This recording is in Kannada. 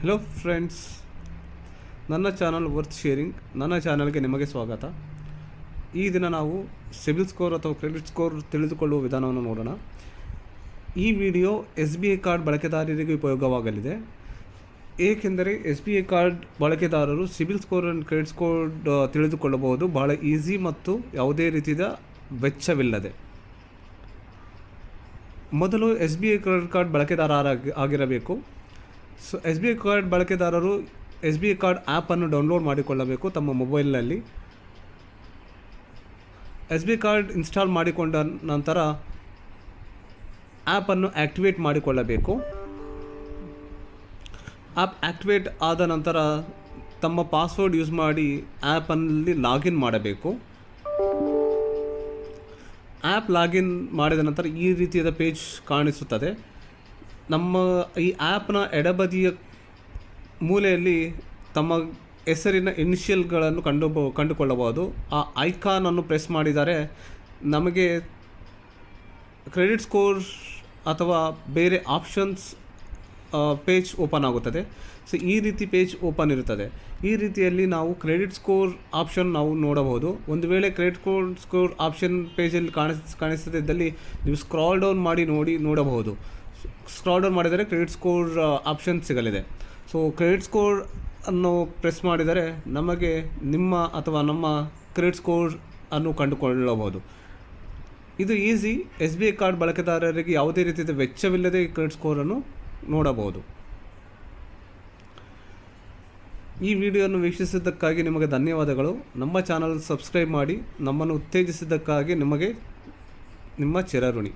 ಹೆಲೋ ಫ್ರೆಂಡ್ಸ್, ನನ್ನ ಚಾನಲ್ ವರ್ತ್ ಶೇರಿಂಗ್. ನನ್ನ ಚಾನಲ್ಗೆ ನಿಮಗೆ ಸ್ವಾಗತ. ಈ ದಿನ ನಾವು ಸಿಬಿಲ್ ಸ್ಕೋರ್ ಅಥವಾ ಕ್ರೆಡಿಟ್ ಸ್ಕೋರ್ ತಿಳಿದುಕೊಳ್ಳುವ ವಿಧಾನವನ್ನು ನೋಡೋಣ. ಈ ವಿಡಿಯೋ SBI ಕಾರ್ಡ್ ಬಳಕೆದಾರರಿಗೆ ಉಪಯೋಗವಾಗಲಿದೆ. ಏಕೆಂದರೆ SBI ಕಾರ್ಡ್ ಬಳಕೆದಾರರು CIBIL score and credit score ತಿಳಿದುಕೊಳ್ಳಬಹುದು ಬಹಳ ಈಸಿ ಮತ್ತು ಯಾವುದೇ ರೀತಿಯ ವೆಚ್ಚವಿಲ್ಲದೆ. ಮೊದಲು SBI ಕ್ರೆಡಿಟ್ ಕಾರ್ಡ್ ಬಳಕೆದಾರ ಆಗಿರಬೇಕು. ಸೊ SBI ಕಾರ್ಡ್ ಬಳಕೆದಾರರು SBI ಕಾರ್ಡ್ ಆ್ಯಪನ್ನು ಡೌನ್ಲೋಡ್ ಮಾಡಿಕೊಳ್ಳಬೇಕು ತಮ್ಮ ಮೊಬೈಲ್ನಲ್ಲಿ. SBI ಕಾರ್ಡ್ ಇನ್ಸ್ಟಾಲ್ ಮಾಡಿಕೊಂಡ ನಂತರ ಆ್ಯಪನ್ನು ಆ್ಯಕ್ಟಿವೇಟ್ ಮಾಡಿಕೊಳ್ಳಬೇಕು. ಆ್ಯಪ್ ಆ್ಯಕ್ಟಿವೇಟ್ ಆದ ನಂತರ ತಮ್ಮ ಪಾಸ್ವರ್ಡ್ ಯೂಸ್ ಮಾಡಿ ಆ್ಯಪಲ್ಲಿ ಲಾಗಿನ್ ಮಾಡಬೇಕು. ಆ್ಯಪ್ ಲಾಗಿನ್ ಮಾಡಿದ ನಂತರ ಈ ರೀತಿಯಾದ ಪೇಜ್ ಕಾಣಿಸುತ್ತದೆ. ನಮ್ಮ ಈ ಆ್ಯಪ್ನ ಎಡಬದಿಯ ಮೂಲೆಯಲ್ಲಿ ತಮ್ಮ ಹೆಸರಿನ ಇನಿಷಿಯಲ್ಗಳನ್ನು ಕಂಡುಕೊಳ್ಳಬಹುದು. ಆ ಐಕಾನನ್ನು ಪ್ರೆಸ್ ಮಾಡಿದರೆ ನಮಗೆ ಕ್ರೆಡಿಟ್ ಸ್ಕೋರ್ ಅಥವಾ ಬೇರೆ ಆಪ್ಷನ್ಸ್ ಪೇಜ್ ಓಪನ್ ಆಗುತ್ತದೆ. ಸೊ ಈ ರೀತಿ ಪೇಜ್ ಓಪನ್ ಇರುತ್ತದೆ. ಈ ರೀತಿಯಲ್ಲಿ ನಾವು ಕ್ರೆಡಿಟ್ ಸ್ಕೋರ್ ಆಪ್ಷನ್ ನಾವು ನೋಡಬಹುದು. ಒಂದು ವೇಳೆ ಕ್ರೆಡಿಟ್ ಸ್ಕೋರ್ ಆಪ್ಷನ್ ಪೇಜಲ್ಲಿ ಕಾಣಿಸದಿದ್ದಲ್ಲಿ ನೀವು ಸ್ಕ್ರಾಲ್ ಡೌನ್ ಮಾಡಿ ನೋಡಬಹುದು. ಸ್ಕ್ರಾಲ್ ಡೌನ್ ಮಾಡಿದರೆ ಕ್ರೆಡಿಟ್ ಸ್ಕೋರ್ ಆಪ್ಷನ್ ಸಿಗಲಿದೆ. ಸೊ ಕ್ರೆಡಿಟ್ ಸ್ಕೋರ್ ಅನ್ನು ಪ್ರೆಸ್ ಮಾಡಿದರೆ ನಮಗೆ ನಿಮ್ಮ ಅಥವಾ ನಮ್ಮ ಕ್ರೆಡಿಟ್ ಸ್ಕೋರ್ ಅನ್ನು ಕಂಡುಕೊಳ್ಳಬಹುದು. ಇದು ಈಸಿ. SBI ಕಾರ್ಡ್ ಬಳಕೆದಾರರಿಗೆ ಯಾವುದೇ ರೀತಿಯ ವೆಚ್ಚವಿಲ್ಲದೆ ಕ್ರೆಡಿಟ್ ಸ್ಕೋರನ್ನು ನೋಡಬಹುದು. ಈ ವಿಡಿಯೋವನ್ನು ವೀಕ್ಷಿಸಿದ್ದಕ್ಕಾಗಿ ನಿಮಗೆ ಧನ್ಯವಾದಗಳು. ನಮ್ಮ ಚಾನಲ್ ಸಬ್ಸ್ಕ್ರೈಬ್ ಮಾಡಿ ನಮ್ಮನ್ನು ಉತ್ತೇಜಿಸಿದ್ದಕ್ಕಾಗಿ ನಿಮಗೆ ನಿಮ್ಮ ಚಿರಋಣಿ.